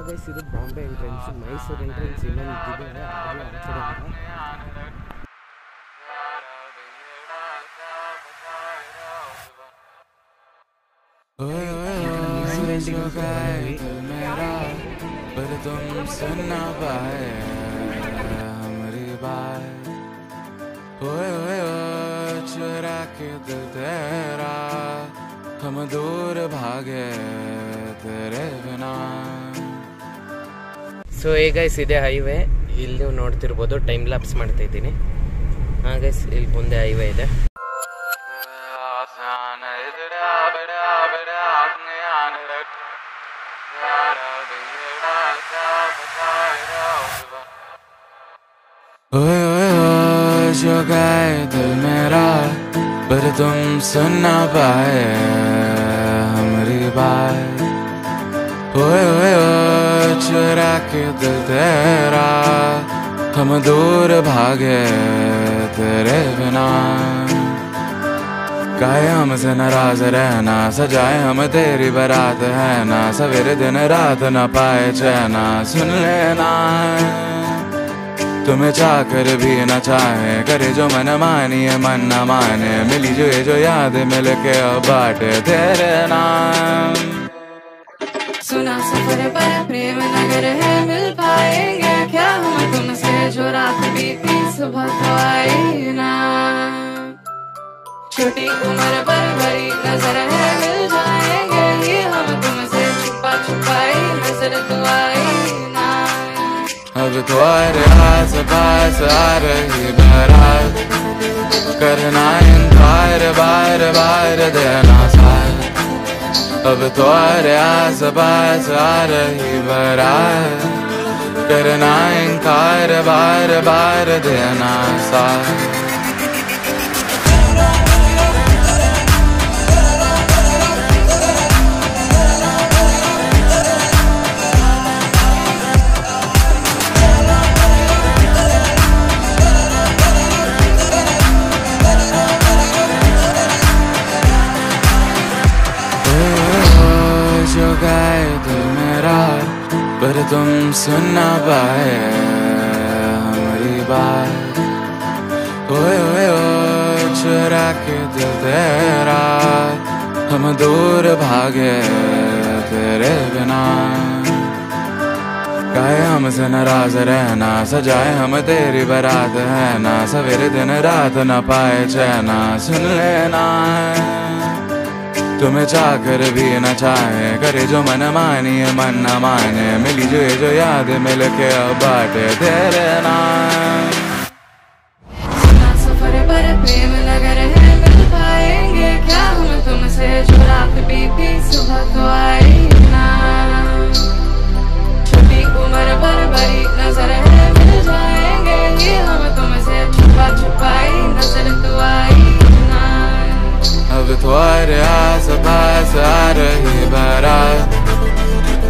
Guys ಇದು Bombay entrance. Mysuru entrance ಇನ್ನೊಂದು ಇದೆ, ಅದು ಆ ಕಡೆ ಇದೆ. पर तुम सुन ना पाए हमारी बात, चुरा के दिल तेरा हम दूर भागे तेरे बिना. ಸೊ ಗೈಸ್ ಇದೆ ಹೈವೇ. ಇಲ್ಲಿ ನೀವು ನೋಡ್ತಿರ್ಬೋದು, ಟೈಮ್ ಲ್ಯಾಪ್ಸ್ ಮಾಡ್ತಾ ಇದ್ದೀನಿ. ಹಾಂ ಗೈಸ್, ಇಲ್ಲಿ ಮುಂದೆ ಹೈವೇ ಇದೆ. जो गए दिल मेरा पर तुम सुन ना पाए हमारी बात, चुरा के दिल तेरा हम दूर भागे तेरे बिना. काहे हमसे नाराज रहना, सजाए हम तेरी बारात है ना, सवेरे दिन रात न पाए चैना. सुन लेना तुम्हें चाहकर भी न चाहे, करे जो मन मानिए मन न माने, मिली जो ये जो याद मिल के अब बाटे तेरे नाम. सुना सफर पर प्रेम नगर है, मिल पाएंगे क्या हम तुमसे, जो रात बीती सुबह तो आई ना. छोटी उम्र पर बड़ी नजर है, मिल जाएंगे ये हम तुमसे, छुपा छुपाई नजर तो आई ना. अब तो आस पास आ रही बारात, करना इनकार बार बार देना साथ. अब तो आस पास आ रही बारात, करना इनकार बार बार देना साथ. जो गए दिल मेरा पर तुम सुन ना पाए हमारी बात, चुरा के दिल तेरा हम दूर भागे तेरे बिना. काहे हमसे नाराज रहना, सजाए हम तेरी बारात है ना, सवेरे दिन रात न पाए चैना. सुन लेना तुम्हें चाहकर भी न चाहे, करे जो मन मानिए मन न माने, मिली जो ये जो याद मिल के अब बाटे तेरे नाम. सुना सफर पर प्रेम नगर है, मिल पाएंगे क्या हम तुमसे, जो रात बीती सुबह तो आई ना. छोटी उम्र पर बड़ी नजर है, मिल जाएंगे ये हम तुमसे, छुपा छुपाई नजर तो आई ना. अब तो आस पास आ रही बारात,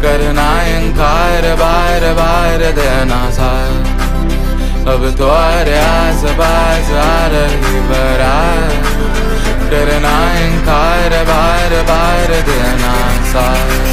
करना इनकार बार बार देना साथ. अब तो आस पास आ रही बारात, करना इनकार बार बार देना साथ.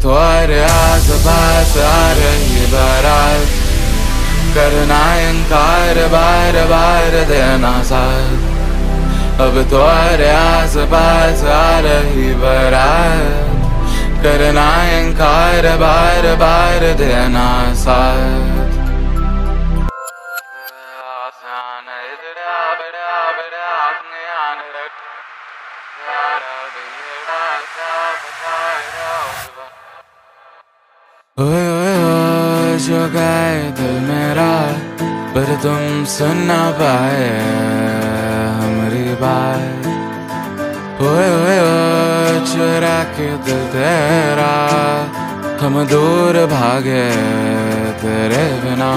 तुम्हारे आस पास आ रही बारात, करना इनकार बार बार देना साथ. अब तो अरे आस पास आ रही बारात, करना इनकार बार बार देना साथ। ओए ओए ओ जो गाए दिल मेरा, पर तुम सुन ना पाए हमारी बात। ओए ओए ओ चुरा के दिल तेरा, हम दूर भागे तेरे बिना।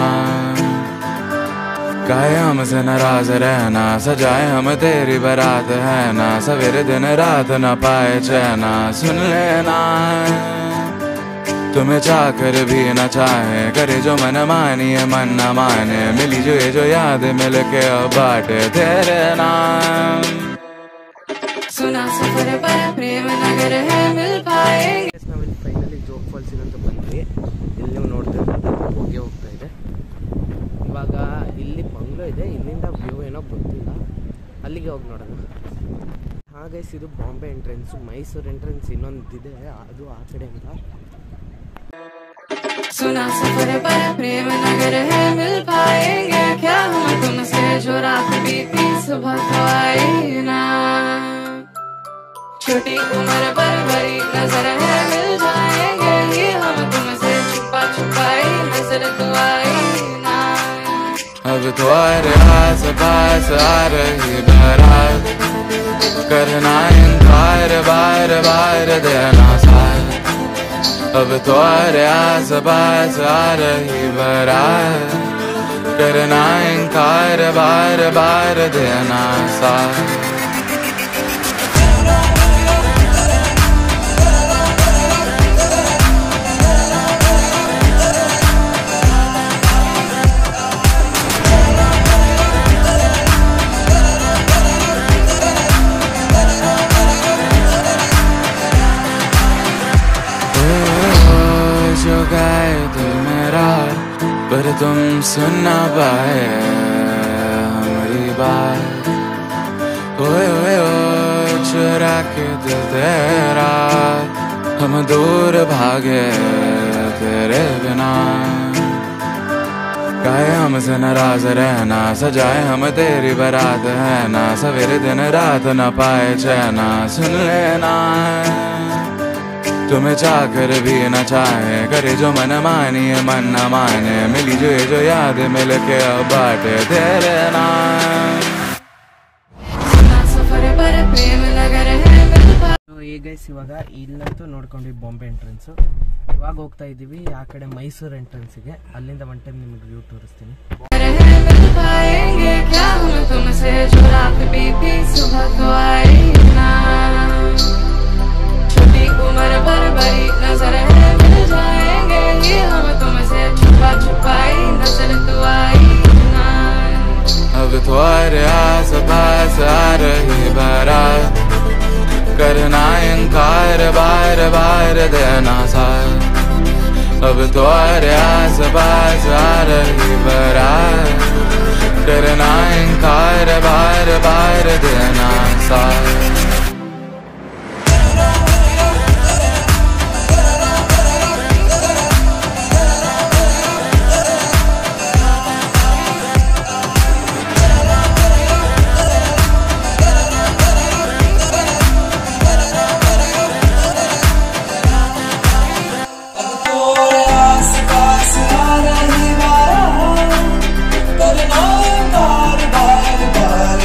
काहे हमसे नाराज रहना, सजाए हम तेरी बारात है ना। सवेरे दिन रात न पाए चैना, सुन लेना तुम्हें चाहकर भी न चाहे, करे जो मन मानिए मन न माने। मिली जो ये जो याद मिल के अब बाटे तेरे नाम। सुना सफर पर प्रेम नगर है मिल पाएंगे। ನಾವಿಲ್ಲಿ ಫೈನಲಿ ಜೋಗ್ ಫಾಲ್ಸಿಗೆ ಅಂತ ಬಂದ್ವಿ. ಇಲ್ಲಿ ನೀವು ನೋಡ್ತಿರ್ಬೋದು ಹೊಗೆ ಹೋಗ್ತಾ ಇದೆ. ಇವಾಗ ಇಲ್ಲಿ ಬಂಗ್ಲೋ ಇದೆ, ಇಲ್ಲಿಂದ ವ್ಯೂ ಏನೋ ಗೊತ್ತಿಲ್ಲ, ಅಲ್ಲಿಗೆ ಹೋಗಿ ನೋಡೋಣ. ಹಾಗೆ ಇದು ಬಾಂಬೆ ಎಂಟ್ರೆನ್ಸು. ಮೈಸೂರು ಎಂಟ್ರೆನ್ಸ್ ಇನ್ನೊಂದಿದೆ, ಅದು ಆ ಕಡೆಯಿಂದ. सुना सफर पर प्रेम नगर है मिल पाएंगे, क्या हम तुमसे जो रात बीती सुबह तो आई ना। छोटी उम्र पर बड़ी नजर है मिल जाएंगे, ये हम तुमसे छुपा छुपाई नजर तो आई ना। अब तो अरे आस पास आ रही बारात, करना इनकार बार बार देना साथ। अब तो अरे आस पास आ रही बारात, करना इनकार बार बार देना साथ। जो गाए दिल मेरा, पर तुम सुन ना पाए हमारी बात। ओए ओए ओ चुरा के दिल तेरा, हम दूर भागे तेरे बिना। काहे हमसे नाराज रहना, सजाए हम तेरी बारात है ना। सवेरे दिन रात न पाए चैना, सुन लेना तुम्हें चाहकर भी न चाहे, करे जो मन मानिए मन न माने। मिली जो ये जो याद मिल के अब बाटे तेरे नाम। सुना सफर पर प्रेम नगर है मिल पाएंगे। ಈಗ ಇವಾಗ ಇಲ್ಲಂತೂ ನೋಡ್ಕೊಂಡ್ವಿ ಬಾಂಬೆ ಎಂಟ್ರೆನ್ಸು. ಇವಾಗ ಹೋಗ್ತಾ ಇದ್ದೀವಿ ಆ ಕಡೆ ಮೈಸೂರು ಎಂಟ್ರೆನ್ಸಿಗೆ. ಅಲ್ಲಿಂದ ಒನ್ ಟೈಮ್ ನಿಮಗೆ ವ್ಯೂ ತೋರಿಸ್ತೀನಿ. मिल पाएंगे, क्या हम तुमसे जो रात बीती सुबह तो आई ना। छोटी उम्र पर बड़ी नजर है मिल जाएंगे, ये हम तुमसे छुपा छुपाई नजर तो आई ना। अब तो अरे आस पास आ रही बारात, करना इनकार बार बार देना साथ। अब तो अरे आस पास आ रही बारात, करना इनकार बार बार देना साथ। करना इनकार बार बार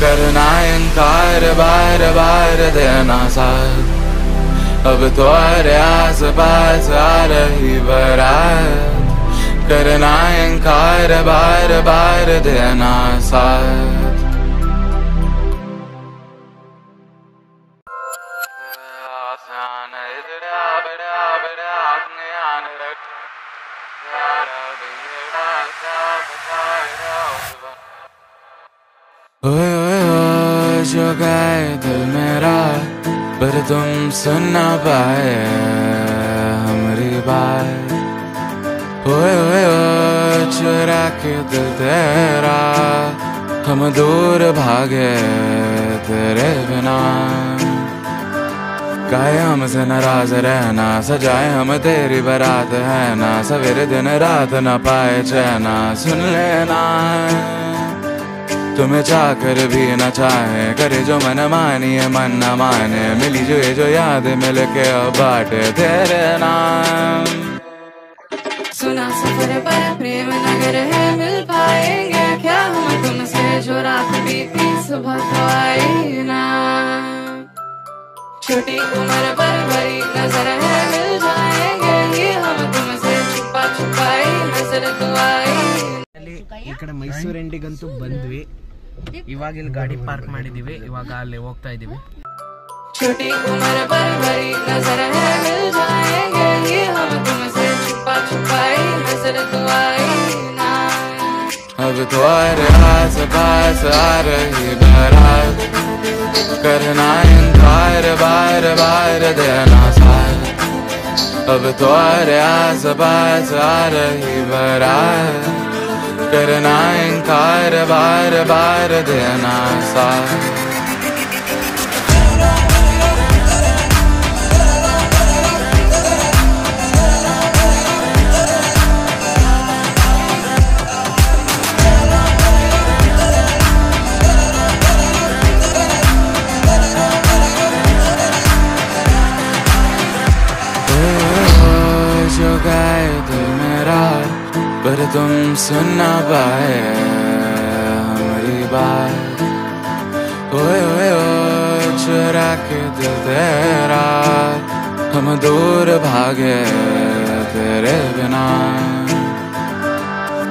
करना इनकार बार बार देना साथ। अब तो अरे आस पास आ रही बारात, करना इनकार बार बार देना साथ। ओए ओए ओ जो गाए दिल मेरा, पर तुम सुन ना पाए हमारी बात। ओए ओए ओ चुरा के दिल तेरा, हम दूर भागे तेरे बिना। काहे हमसे नाराज रहना, सजाए हम तेरी बारात है ना। सवेरे दिन रात न पाए चैना, सुन लेना तुम्हें चाहकर भी न चाहे। करे जो मन मानिए मन न माने, मिली जो ये जो याद मिल के अब बाटे तेरे नाम। सुना सफर पर प्रेम नगर है, मिल पाएंगे क्या हम तुमसे। जो रात बीती सुबह तो आई ना, छोटी उम्र पर बड़ी नजर है। मिल जाएंगे ये हम तुमसे, छुपा छुपाई नजर तो आई। ಈ ಕಡೆ ಮೈಸೂರು ಎಂಡಿಗಂತೂ ಬಂದ್ವಿ. ಇವಾಗ ಇಲ್ಲಿ ಗಾಡಿ ಪಾರ್ಕ್ ಮಾಡಿದೀವಿ, ಇವಾಗ ಅಲ್ಲಿ ಹೋಗ್ತಾ ಇದೀವಿ. छोटी उम्र पर बड़ी नजर है, मिल जाएंगे ये हम तुमसे, छुपा छुपाई नजर तो आई ना। अब तो अरे आस पास आ रही बारात, करना इनकार बार बार देना साथ। अब तो अरे आस पास आ रही बारात, करना इनकार बार बार देना साथ। जो गाए दिल मेरा, पर तुम सुन ना पाए हमारी बात। ओए ओए ओ चुरा के दिल तेरा, हम दूर भागे तेरे बिना।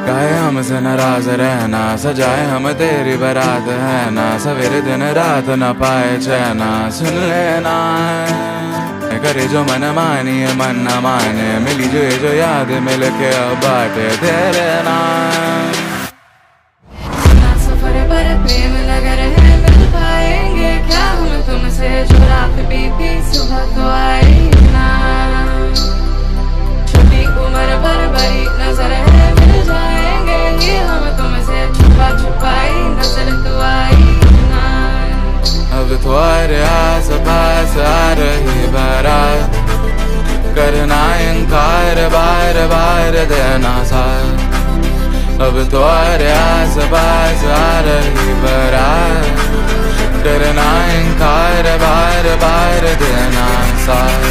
काहे हमसे नाराज रहना, सजाए हम तेरी बारात है ना। सवेरे दिन रात न पाए चैना, सुन लेना करे जो मन मानिए मन न माने। मिली जो ये जो याद मिल के अब बाटे तेरे नाम। सुना सफर पर प्रेम नगर है, मिल पाएंगे क्या हम तुमसे। जो रात बीती सुबह तो आई ना, छोटी उम्र पर बड़ी नजर है। मिल जाएंगे ये हम तुमसे, छुपा छुपाई नजर तो आई ना। अब तो अरे आस पास आ रही बारात, करना इनकार बार बार देना साथ। अब तो अरे आस पास आ रही बारात, करना इनकार बार बार देना साथ।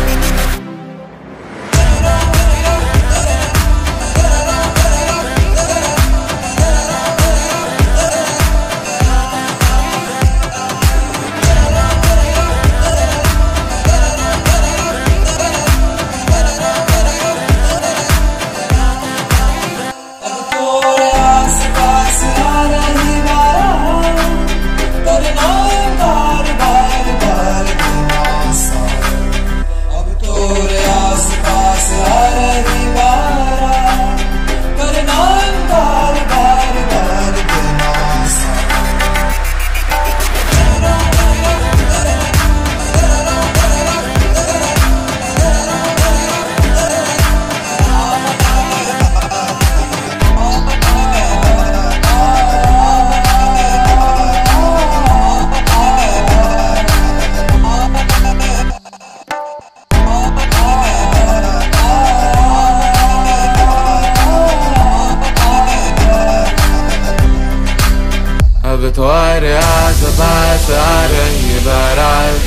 अब तो अरे आस पास आ रही बारात,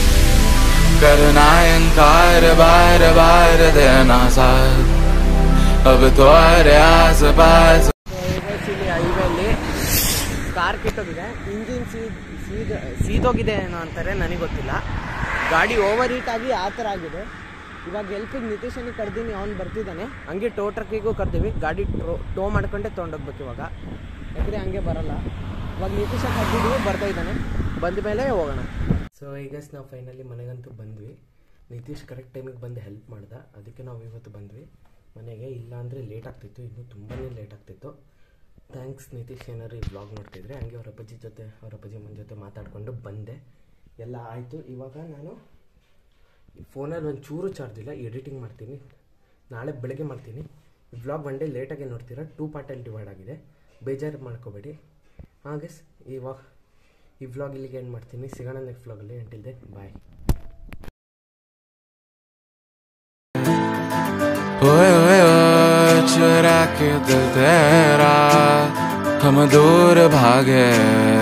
करना इनकार बार बार देना साथ। अब तो अरे आस पास ಇಲ್ಲಿ ಹೈವೇಲಿ ಕಾರ್ ಕೆಟ್ಟೋಗಿದೆ, ಇಂಜಿನ್ ಸೀದೋಗಿದೆ ಏನೋ ಅಂತಾರೆ, ನನಗೆ ಗೊತ್ತಿಲ್ಲ. ಗಾಡಿ ಓವರ್ ಹೀಟ್ ಆಗಿ ಆ ಥರ ಆಗಿದೆ. ಇವಾಗ ಹೆಲ್ಪಿಗೆ ನಿತೀಶನಿಗೆ ಕರ್ದೀನಿ, ಅವ್ನು ಬರ್ತಿದ್ದಾನೆ. ಹಂಗೆ ಟೋ ಟ್ರಕ್ಕಿಗೂ ಕರ್ದೀವಿ, ಗಾಡಿ ಟೋ ಮಾಡ್ಕೊಂಡೆ ತೊಗೊಂಡೋಗ್ಬೇಕು ಇವಾಗ, ಯಾಕಂದರೆ ಹಂಗೆ ಬರೋಲ್ಲ. ಇವಾಗ ನಿತೀಶ ಕರ್ದಿದ್ದೀವಿ, ಬರ್ತಾ ಇದ್ದಾನೆ, ಬಂದ ಮೇಲೆ ಹೋಗೋಣ. ಸೊ ಈಗ ನಾವು ಫೈನಲಿ ಮನೆಗಂತೂ ಬಂದ್ವಿ. ನಿತೀಶ್ ಕರೆಕ್ಟ್ ಟೈಮಿಗೆ ಬಂದು ಹೆಲ್ಪ್ ಮಾಡ್ದೆ, ಅದಕ್ಕೆ ನಾವು ಇವತ್ತು ಬಂದ್ವಿ ಮನೆಗೆ. ಇಲ್ಲ ಅಂದರೆ ಲೇಟ್ ಆಗ್ತಿತ್ತು, ಇನ್ನೂ ತುಂಬಾ ಲೇಟ್ ಆಗ್ತಿತ್ತು. ಥ್ಯಾಂಕ್ಸ್ ನಿತೀಶ್, ಏನಾದ್ರು ಈ ವ್ಲಾಗ್ ನೋಡ್ತಿದ್ರೆ. ಹಂಗೆ ಅವ್ರ ಅಪ್ಪಾಜಿ ಅಮ್ಮನ ಜೊತೆ ಮಾತಾಡಿಕೊಂಡು ಬಂದೆ, ಎಲ್ಲ ಆಯಿತು. ಇವಾಗ ನಾನು ಫೋನಲ್ಲಿ ಒಂದು ಚೂರು ಚಾರ್ಜ್ ಇಲ್ಲ, ಎಡಿಟಿಂಗ್ ಮಾಡ್ತೀನಿ, ನಾಳೆ ಬೆಳಗ್ಗೆ ಮಾಡ್ತೀನಿ. ಈ ವ್ಲಾಗ್ ಒನ್ ಡೇ ಲೇಟಾಗಿ ನೋಡ್ತೀರಾ, 2 ಪಾರ್ಟಲ್ಲಿ ಡಿವೈಡ್ ಆಗಿದೆ, ಬೇಜಾರು ಮಾಡ್ಕೋಬೇಡಿ. ಹಾಗೆ ಈ ವ್ಲಾಗ್ ಇಲ್ಲಿಗೆ ಎಂಡ್ ಮಾಡ್ತೀನಿ. ಸಿಗೋಣ ನೆಕ್ಸ್ಟ್ ವ್ಲಾಗಲ್ಲಿ. Until then bye. ओए ओए ओए चुरा के दिल तेरा हम दूर भागे।